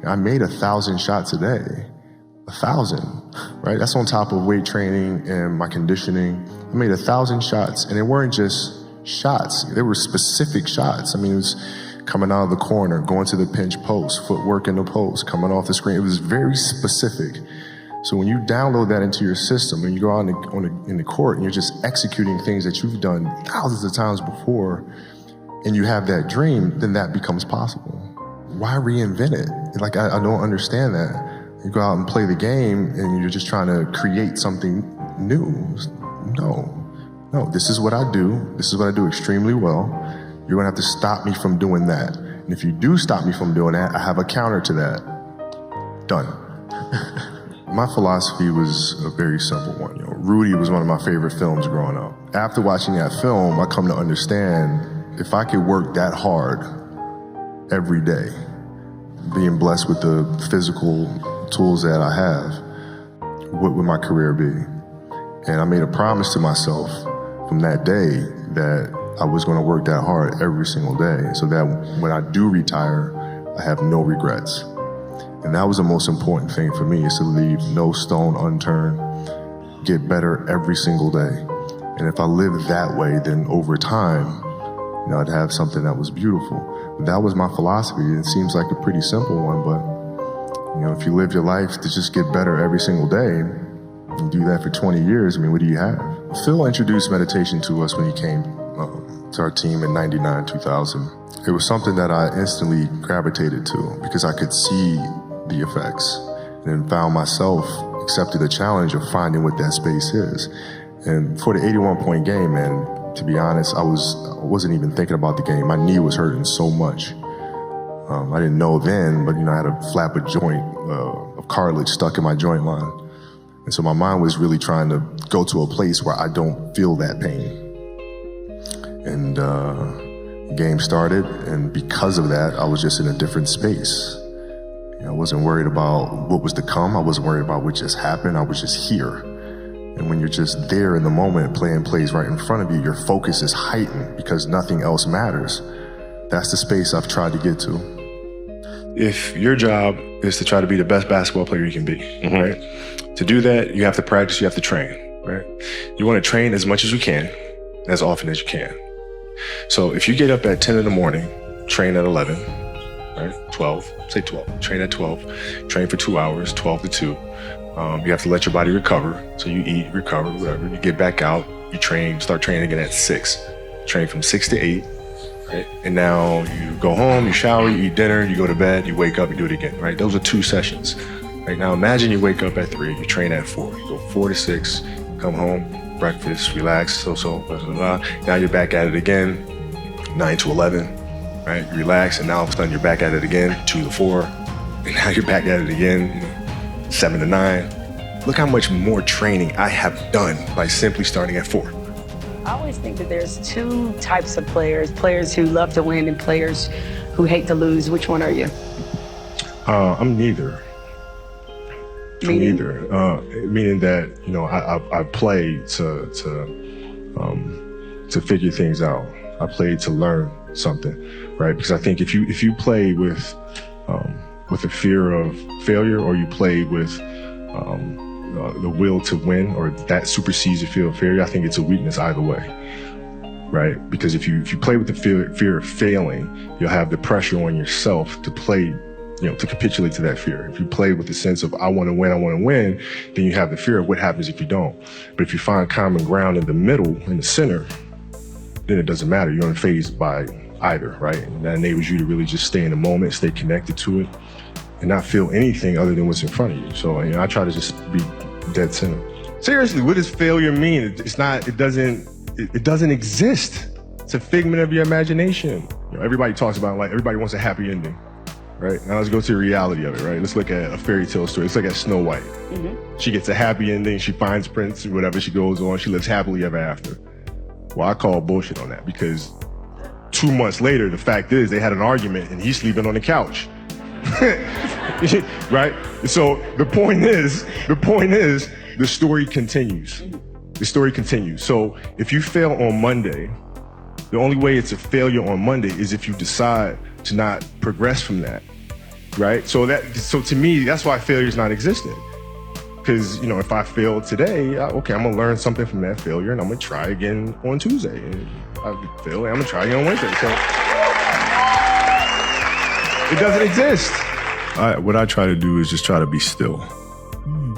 I made 1,000 shots a day. 1,000, right? That's on top of weight training and my conditioning. I made 1,000 shots, and they weren't just shots. They were specific shots. I mean, it was coming out of the corner, going to the pinch post, footwork in the post, coming off the screen. It was very specific. So when you download that into your system and you go out in the court and you're just executing things that you've done thousands of times before, and you have that dream, then that becomes possible. Why reinvent it? Like, I don't understand that. You go out and play the game and you're just trying to create something new. No, this is what I do. This is what I do extremely well. You're gonna have to stop me from doing that. And if you do stop me from doing that, I have a counter to that. Done. My philosophy was a very simple one. Rudy was one of my favorite films growing up. After watching that film, I come to understand if I could work that hard every day, being blessed with the physical tools that I have, what would my career be? And I made a promise to myself from that day that I was going to work that hard every single day so that when I do retire, I have no regrets. And that was the most important thing for me, is to leave no stone unturned, get better every single day. And if I lived that way, then over time, I'd have something that was beautiful. But that was my philosophy. It seems like a pretty simple one, but if you live your life to just get better every single day and do that for 20 years, what do you have? Phil introduced meditation to us when he came to our team in 99, 2000. It was something that I instantly gravitated to because I could see the effects and found myself accepted the challenge of finding what that space is. And for the 81-point game, man, to be honest, I wasn't even thinking about the game. My knee was hurting so much. I didn't know then, but I had a flap of joint of cartilage stuck in my joint line. And so my mind was really trying to go to a place where I don't feel that pain. And the game started, and because of that, I was just in a different space. I wasn't worried about what was to come. I wasn't worried about what just happened. I was just here. And when you're just there in the moment, playing plays right in front of you, your focus is heightened because nothing else matters. That's the space I've tried to get to. If your job is to try to be the best basketball player you can be, right? To do that, you have to practice, you have to train, right? You want to train as much as you can, as often as you can. So if you get up at 10 in the morning, train at 11, right? 12, say 12, train at 12, train for 2 hours, 12 to 2. You have to let your body recover. So you eat, recover, whatever. You get back out, you train, start training again at 6. Train from 6 to 8. Right? And now you go home, you shower, you eat dinner, you go to bed, you wake up, you do it again, right? Those are 2 sessions. Right now, imagine you wake up at 3, you train at 4, you go 4 to 6, come home, breakfast, relax, blah, blah, blah. Now you're back at it again, 9 to 11, right? You relax, and now all of a sudden you're back at it again, 2 to 4, and now you're back at it again, 7 to 9. Look how much more training I have done by simply starting at 4. I always think that there's 2 types of players who love to win and players who hate to lose. Which one are you? I'm neither. Meaning? Meaning that, I play to figure things out. I play to learn something, right? Because I think if you play with a fear of failure, or you play with the will to win, or that supersedes the fear of failure, I think it's a weakness either way, right? Because if you play with the fear of failing, you'll have the pressure on yourself to play, to capitulate to that fear. If you play with the sense of I want to win, then you have the fear of what happens if you don't. But if you find common ground in the middle, in the center, then it doesn't matter. You're unfazed by either, right? And that enables you to really just stay in the moment, stay connected to it, and not feel anything other than what's in front of you. So I try to just be dead center. Seriously, what does failure mean? It doesn't exist. It's a figment of your imagination. Everybody talks about, everybody wants a happy ending, right? Now let's go to the reality of it, right? Let's look at a fairy tale story. Let's look at Snow White. Mm-hmm. She gets a happy ending. She finds Prince, whatever, she goes on. She lives happily ever after. Well, I call bullshit on that, because 2 months later, the fact is they had an argument and he's sleeping on the couch. Right? So the point is, the story continues. The story continues. So if you fail on Monday, the only way it's a failure on Monday is if you decide to not progress from that. right? So to me, that's why failure is not existent. Because, if I fail today, okay, I'm going to learn something from that failure, and I'm going to try again on Tuesday. And I fail, and I'm going to try again on Wednesday. So it doesn't exist. What I try to do is just try to be still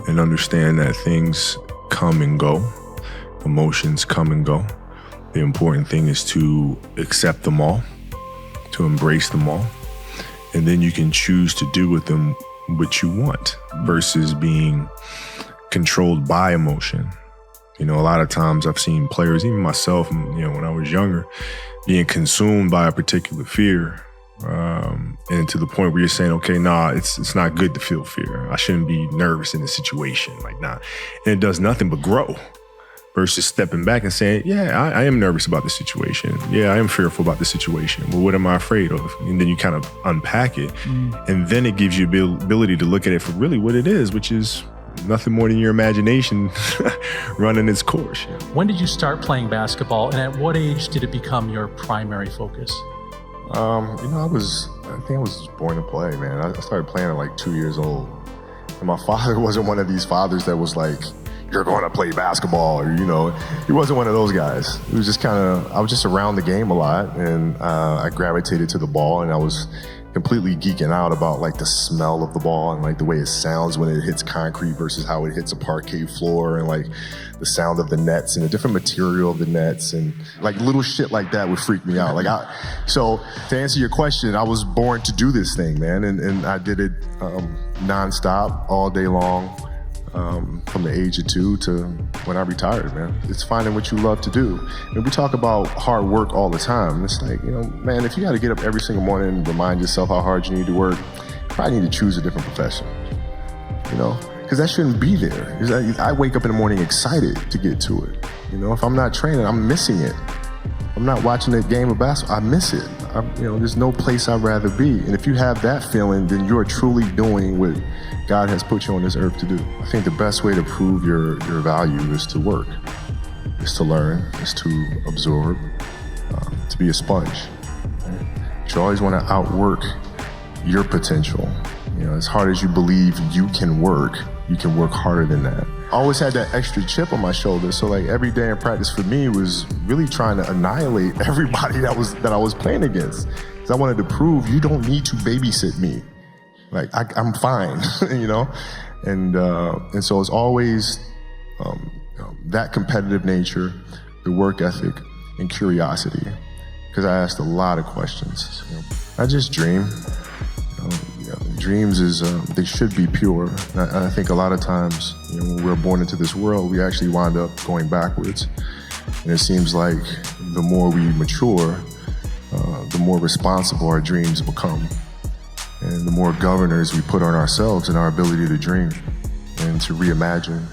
and understand that things come and go. Emotions come and go. The important thing is to accept them all, to embrace them all, and then you can choose to do with them what you want versus being controlled by emotion. A lot of times I've seen players, even myself, when I was younger, being consumed by a particular fear, and to the point where you're saying, okay, it's not good to feel fear. I shouldn't be nervous in this situation, and it does nothing but grow. Versus stepping back and saying, yeah, I am nervous about this situation. Yeah, I am fearful about this situation. Well, what am I afraid of? And then you kind of unpack it. And then it gives you the ability to look at it for really what it is, which is nothing more than your imagination running its course. When did you start playing basketball, and at what age did it become your primary focus? I think I was born to play, man. I started playing at like 2 years old. And my father wasn't one of these fathers that was like, you're going to play basketball, or, he wasn't one of those guys. It was just I was just around the game a lot, and I gravitated to the ball, and I was completely geeking out about like the smell of the ball and like the way it sounds when it hits concrete versus how it hits a parquet floor, and like the sound of the nets and the different material of the nets, and like little shit like that would freak me out. So to answer your question, I was born to do this thing, man, and I did it nonstop all day long. From the age of 2 to when I retired, man. It's finding what you love to do. And we talk about hard work all the time. It's like, man, if you got to get up every single morning and remind yourself how hard you need to work, you probably need to choose a different profession, because that shouldn't be there. I wake up in the morning excited to get to it. If I'm not training, I'm missing it. I'm not watching a game of basketball, I miss it. There's no place I'd rather be. And if you have that feeling, then you're truly doing what God has put you on this earth to do. I think the best way to prove your value is to work, is to learn, is to absorb, to be a sponge. Right? You always want to outwork your potential. As hard as you believe you can work harder than that. I always had that extra chip on my shoulder, so like every day in practice for me was really trying to annihilate everybody that I was playing against. Because I wanted to prove you don't need to babysit me. Like I'm fine, and so it's always that competitive nature, the work ethic, and curiosity. Because I asked a lot of questions. I just dream. Dreams they should be pure. I think a lot of times, when we're born into this world, we actually wind up going backwards. And it seems like the more we mature, the more responsible our dreams become. And the more governors we put on ourselves and our ability to dream and to reimagine.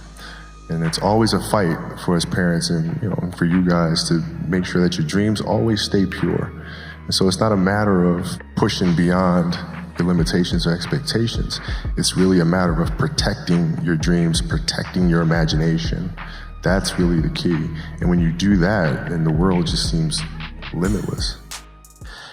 And it's always a fight for us parents and for you guys to make sure that your dreams always stay pure. And so it's not a matter of pushing beyond the limitations or expectations. It's really a matter of protecting your dreams, protecting your imagination. That's really the key. And when you do that, then the world just seems limitless.